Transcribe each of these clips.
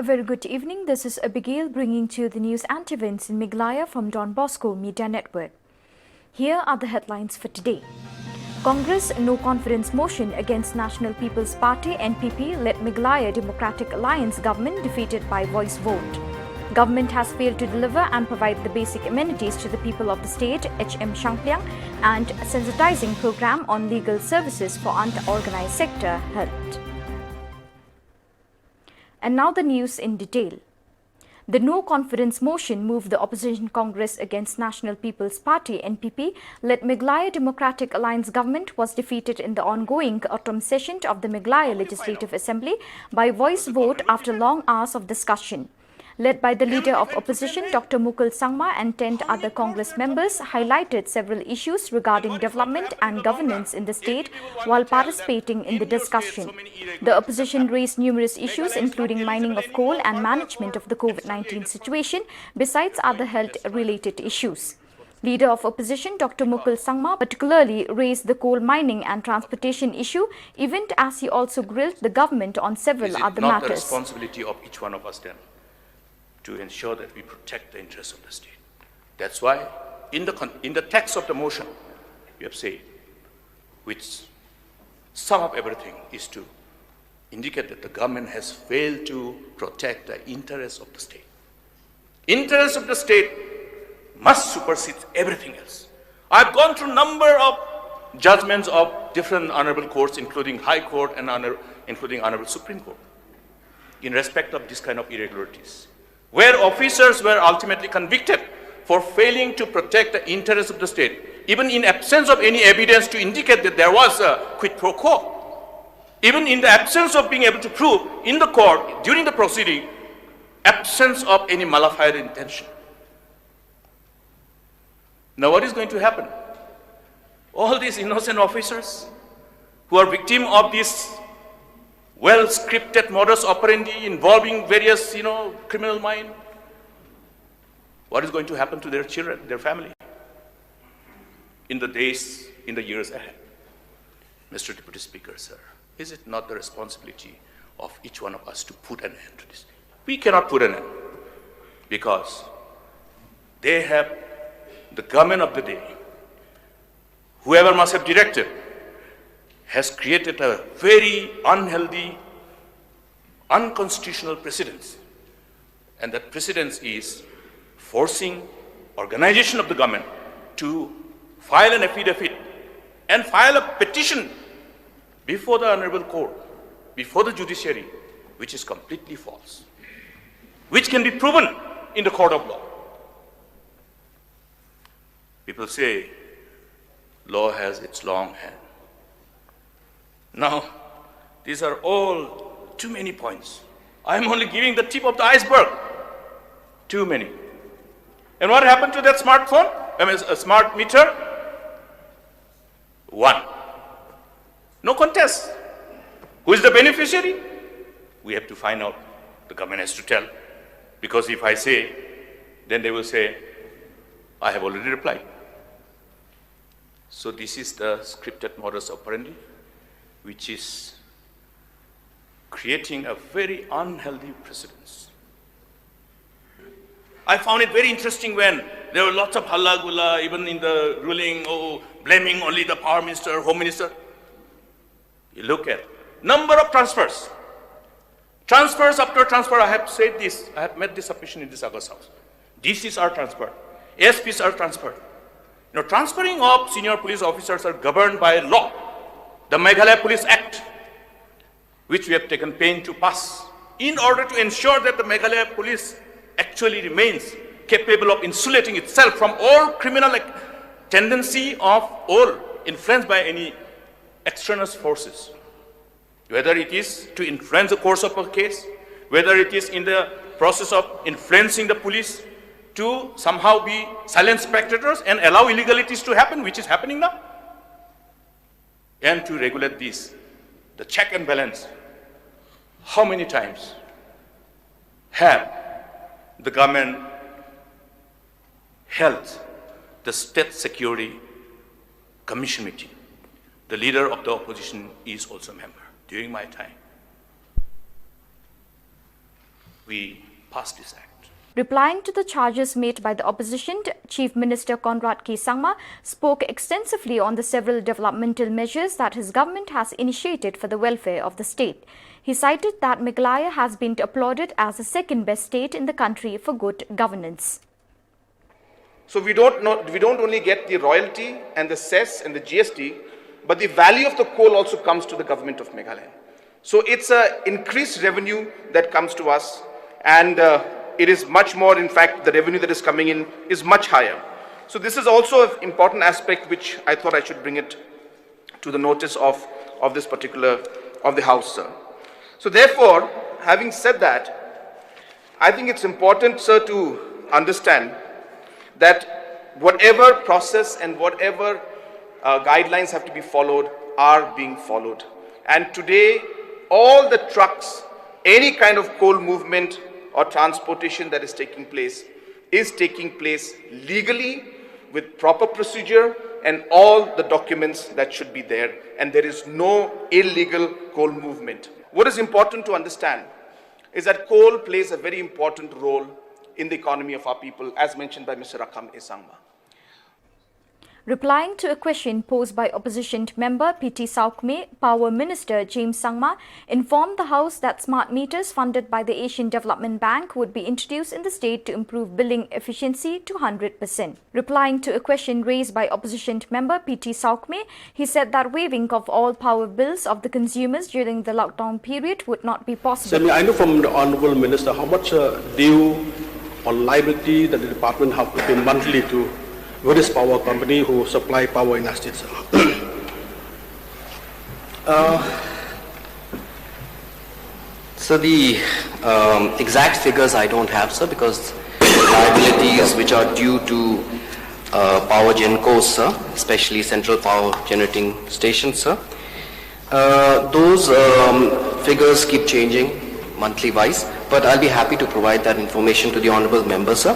very good evening. This is Abigail bringing to you the news and events in Meghalaya from Bosco Media Network. Here are the headlines for today. Congress no confidence motion against National People's Party (NPP) led Meghalaya Democratic Alliance government defeated by voice vote. Government has failed to deliver and provide the basic amenities to the people of the state, HM Shangpliang, and sensitizing program on legal services for unorganized sector helped. And now the news in detail. The no-confidence motion moved the opposition Congress against National People's Party (NPP) led Meghalaya Democratic Alliance government was defeated in the ongoing autumn session of the Meghalaya Legislative Assembly by voice vote after long hours of discussion. Led by the leader of opposition, Dr. Mukul Sangma, and 10 other Congress members highlighted several issues regarding development and governance in the state while participating in the discussion. The opposition raised numerous issues including mining of coal and management of the COVID-19 situation, besides other health-related issues. Leader of opposition Dr. Mukul Sangma particularly raised the coal mining and transportation issue, even as he also grilled the government on several other matters. It is not the responsibility of each one of us then to ensure that we protect the interests of the state. That's why in the text of the motion, we have said, which sum up everything, is to indicate that the government has failed to protect the interests of the state. Interests of the state must supersede everything else. I've gone through a number of judgments of different honorable courts, including High Court and including Honorable Supreme Court, in respect of this kind of irregularities, where officers were ultimately convicted for failing to protect the interests of the state, even in absence of any evidence to indicate that there was a quid pro quo. Even in the absence of being able to prove in the court, during the proceeding, absence of any malafide intention. Now what is going to happen? All these innocent officers who are victim of this well-scripted modus operandi involving various, criminal mind, what is going to happen to their children, their family, in the days, in the years ahead? Mr. Deputy Speaker, sir, is it not the responsibility of each one of us to put an end to this? We cannot put an end because they have the government of the day, whoever must have directed, has created a very unhealthy, unconstitutional precedence. And that precedence is forcing organization of the government to file an affidavit and file a petition before the honorable court, before the judiciary, which is completely false, which can be proven in the court of law. People say law has its long hand. Now, these are all too many points. I'm only giving the tip of the iceberg. Too many. And what happened to that smartphone? A smart meter? One. No contest. Who is the beneficiary? We have to find out. The government has to tell. Because if I say, then they will say, I have already replied. So this is the scripted modus operandi, which is creating a very unhealthy precedence. I found it very interesting when there were lots of halla gulla, even in the ruling, blaming only the power minister, home minister. You look at number of transfers. Transfers after transfer, I have said this, I have made this submission in this August House. DCs are transferred, ASPs are transferred. Transferring of senior police officers are governed by law, the Meghalaya Police Act, which we have taken pain to pass, in order to ensure that the Meghalaya Police actually remains capable of insulating itself from all criminal tendency of all influenced by any extraneous forces, whether it is to influence the course of a case, whether it is in the process of influencing the police to somehow be silent spectators and allow illegalities to happen, which is happening now, and to regulate this, the check and balance. How many times have the government held the State Security Commission meeting? The leader of the opposition is also a member during my time. we pass this act. Replying to the charges made by the opposition, Chief Minister Conrad K. Sangma spoke extensively on the several developmental measures that his government has initiated for the welfare of the state. He cited that Meghalaya has been applauded as the second best state in the country for good governance. So we don't only get the royalty and the cess and the GST, but the value of the coal also comes to the government of Meghalaya. So it's an increased revenue that comes to us, and it is much more, in fact, the revenue that is coming in is much higher. So this is also an important aspect which I thought I should bring it to the notice of this particular, of the House, sir. So therefore, having said that, I think it's important, sir, to understand that whatever process and whatever guidelines have to be followed are being followed. And today, all the trucks, any kind of coal movement or transportation that is taking place legally with proper procedure and all the documents that should be there, and there is no illegal coal movement. What is important to understand is that coal plays a very important role in the economy of our people, as mentioned by Mr. Rakam A. Sangma. Replying to a question posed by opposition member P.T. Saukme, Power Minister James Sangma informed the House that smart meters funded by the Asian Development Bank would be introduced in the state to improve billing efficiency to 100%. Replying to a question raised by opposition member P.T. Saukme, he said that waiving of all power bills of the consumers during the lockdown period would not be possible. Sir, I know from the Honourable Minister how much due or liability that the department have to pay monthly to various power company who supply power in our state, sir. So the exact figures I don't have, sir, because liabilities which are due to power gencos, sir, especially central power generating stations, sir, those figures keep changing monthly wise, but I'll be happy to provide that information to the honourable member, sir.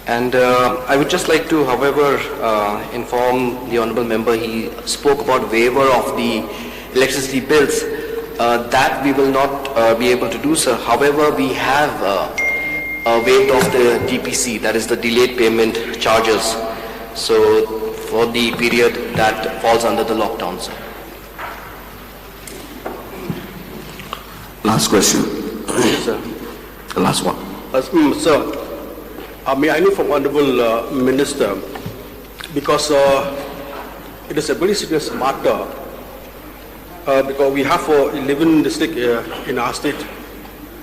And I would just like to, however, inform the honourable member, he spoke about waiver of the electricity bills. That we will not be able to do, sir. However, we have waived off the DPC, that is the delayed payment charges. So for the period that falls under the lockdown, sir. Last question. Yes, sir. The last one. Sir, may I know from Honourable Minister, because it is a very serious matter, because we have 11 districts in our state,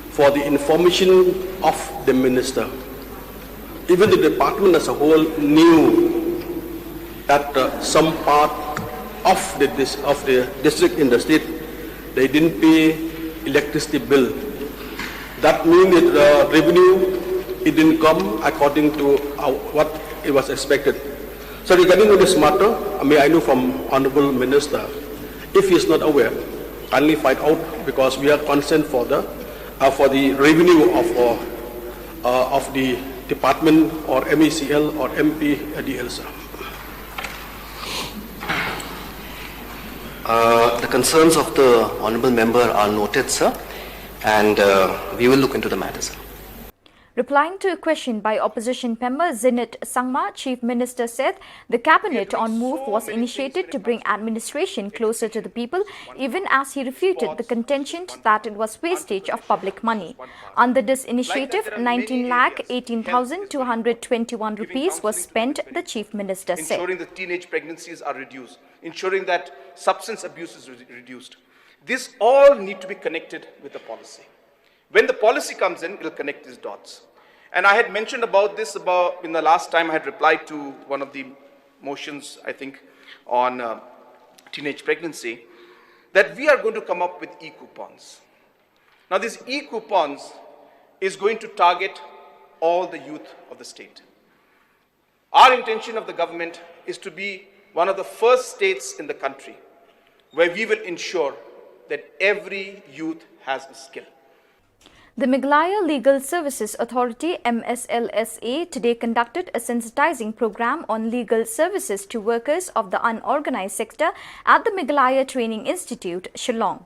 for the information of the Minister. Even the department as a whole knew that some part of the district in the state, they didn't pay electricity bill. That means that revenue, it didn't come according to what it was expected. So regarding this matter, may I know from Honourable Minister, if he is not aware, kindly find out, because we are concerned for the revenue of the department or MECL or MPDL, sir. The concerns of the honourable member are noted, sir, and we will look into the matter, sir. Replying to a question by opposition member Zinit Sangma, Chief Minister said the cabinet on move was initiated to bring administration closer to the people, even as he refuted the contention that it was wastage of public money. Under this initiative, 19,18,221 rupees was spent, the Chief Minister said. Ensuring that teenage pregnancies are reduced, ensuring that substance abuse is reduced. This all need to be connected with the policy. When the policy comes in, it will connect these dots. And I had mentioned about this in the last time I had replied to one of the motions, I think, on teenage pregnancy, that we are going to come up with e-coupons. Now, these e-coupons is going to target all the youth of the state. Our intention of the government is to be one of the first states in the country where we will ensure that every youth has a skill. The Meghalaya Legal Services Authority MSLSA today conducted a sensitizing program on legal services to workers of the unorganized sector at the Meghalaya Training Institute, Shillong.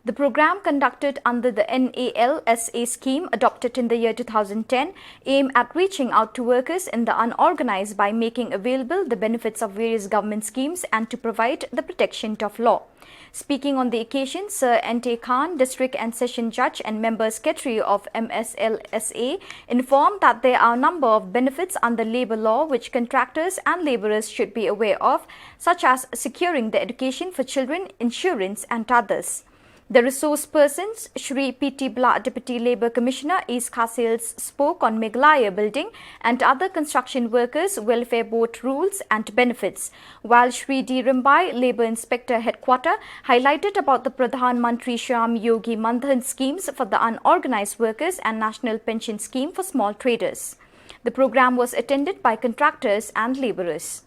The program, conducted under the NALSA scheme adopted in the year 2010, aimed at reaching out to workers in the unorganized by making available the benefits of various government schemes and to provide the protection of law. Speaking on the occasion, Sir N.T. Khan, District and Session Judge and Member Secretary of MSLSA, informed that there are a number of benefits under labour law which contractors and labourers should be aware of, such as securing the education for children, insurance and others. The resource persons, Shri P.T. Bla, Deputy Labour Commissioner, East Khasils, spoke on Meghalaya building and other construction workers' welfare board rules and benefits, while Shri D. Rimbai, Labour Inspector Headquarter, highlighted about the Pradhan Mantri Shram Yogi Mandhan schemes for the unorganized workers and National Pension Scheme for small traders. The program was attended by contractors and labourers.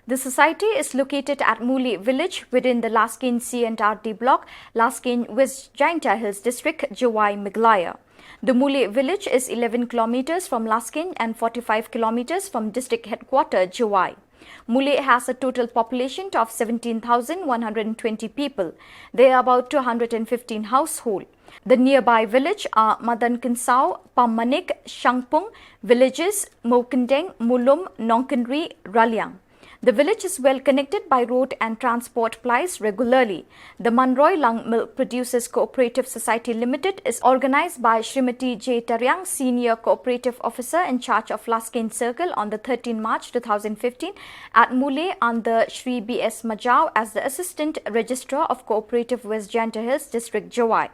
The society is located at Mule village within the Laskin C&RD block, Laskin West Jaintia Hills District, Jawai, Meghalaya. The Mule village is 11 kilometers from Laskin and 45 kilometers from district headquarters, Jawai. Mule has a total population of 17,120 people. There are about 215 households. The nearby village are Madan Kinsau, Pamanik, Shangpung, villages Mokendeng, Mulum, Nongkenri, Ralyang. The village is well connected by road and transport plies regularly. The Manroy Lung Milk Producers Cooperative Society Limited is organized by Srimati J. Taryang, Senior Cooperative Officer in charge of Laskin Circle on the 13 March 2015 at Mule under Shri B.S. Majau as the Assistant Registrar of Cooperative West Jaintia Hills District, Jawai.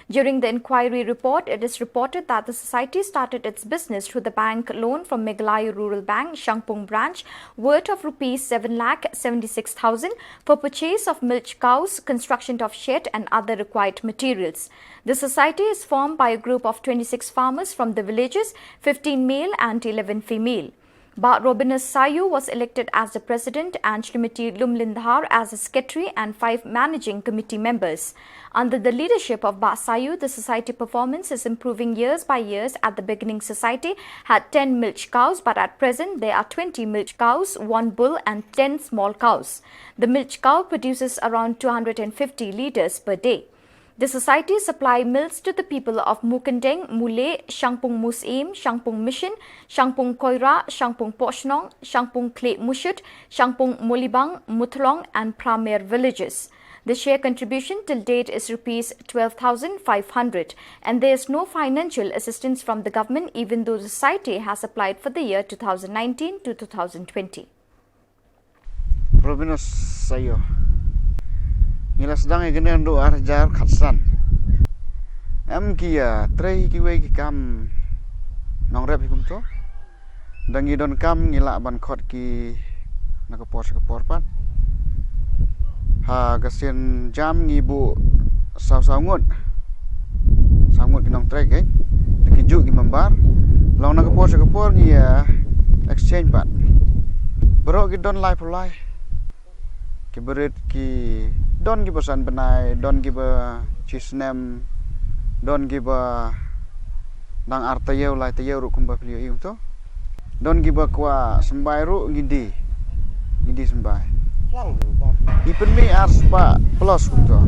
During the inquiry report, it is reported that the society started its business through the bank loan from Meghalaya Rural Bank, Shangpung branch, worth of Rs 7,76,000 for purchase of milch cows, construction of shed and other required materials. The society is formed by a group of 26 farmers from the villages, 15 male and 11 female. Ba Robinus Sayu was elected as the president and Srimati Lumlindhar as a secretary and 5 managing committee members. Under the leadership of Ba Sayu, the society performance is improving years by years. At the beginning, society had 10 milch cows, but at present there are 20 milch cows, 1 bull and 10 small cows. The milch cow produces around 250 litres per day. The society supply milks to the people of Mukendeng, Mule, Shangpung Musim, Shangpung Mission, Shangpung Koira, Shangpung Poshnong, Shangpung Kle Mushut, Shangpung Molibang, Muthlong and Pramer villages. The share contribution till date is Rs 12,500 and there is no financial assistance from the government even though the society has applied for the year 2019 to 2020. Robinus Sayo Ngila sedang ikan do arjar khatsan. Kia tray kiwe ki kam nong rep hikum to. Dangi don kam ngila ban khot ki nakapor pat. Ha kasien jam ngibu saw ngut. Saw ngut ki nong tray ke. Deki juk ki membar. Long nakapor ni exchange pat. Bro ki don live polai. Ki berit ki don't give us anbenai, don't give a chisnem, don't give a dang artayeu lai tayeu ru kumba pilio iu to. Don't give a kwa sembai ru ngidi sembai. Ipen mi ars pa plus to.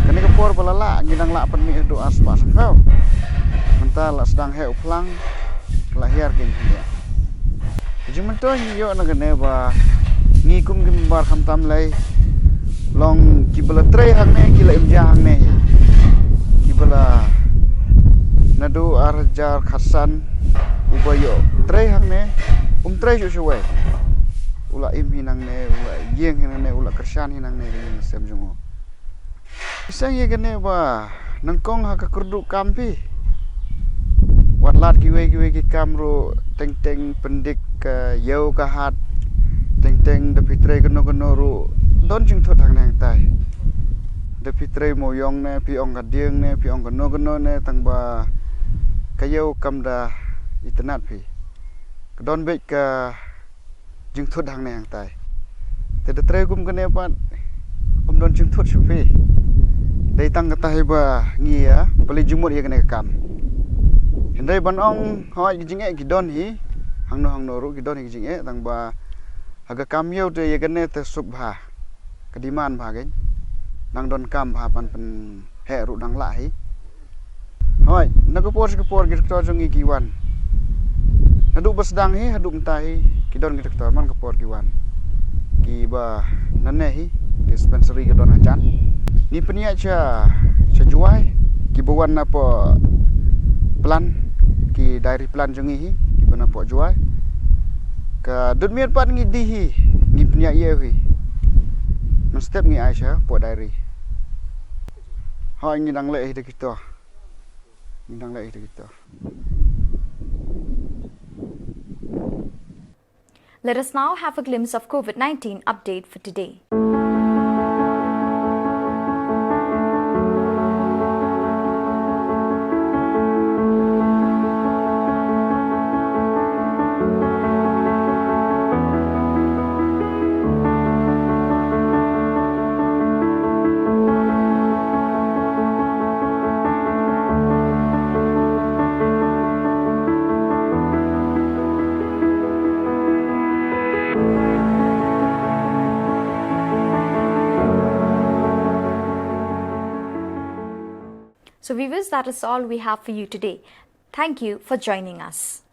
Kani kapor palala ngidang la pen mi do ars pa senfau. Mental sedang heu plang lahir king dia. Jumen to yo na gane ba ngikum gimbar khamtam lai long kibala tray hang ne kila imja hang ne kibala nadu arjar khasan ubayo tray hang ne tray jo shwe ula im hinang ne ula yeng hinang ne ula kersan hinang ne ni sem jongo isang ye gane ba nangkong ha ka kurdu kampi watlat kiwe ki kamro teng pendik yau ka hat teng de pitre kono ru don jing thot hang nang tai de pitre moyong ne pi ong ka dieng ne pi ong kono ne tang ba kayau kamda itnat pi don be ka jing thot hang nang tai te de tre gum kane pat don jing thot su pi dei tang ka tai ba ngia pali jumot ye kane kam hendai ban ong hoi jing e ki don hi hangno ru gidon hi jing tang ba haga kamyo te yegane te suk bha kediman bha gen nang don kam bha pan pen he ru dang la hi hoi nakapor gir to jong i kiwan nadu basdang hi hadum ta hi kidon gir to man kapor kiwan ki ba nanne hi dispensary gidon acan ni penia cha juai ki buwan na po plan ki diary plan jong hi ki bana po juai ka dut miat pat ngi di hi ni penia ye hi man step ngi Aisha po diary hoi ngi dang le hi de kito ngi dang le hi de kito. Let us now have a glimpse of COVID-19 update for today. So viewers, that is all we have for you today. Thank you for joining us.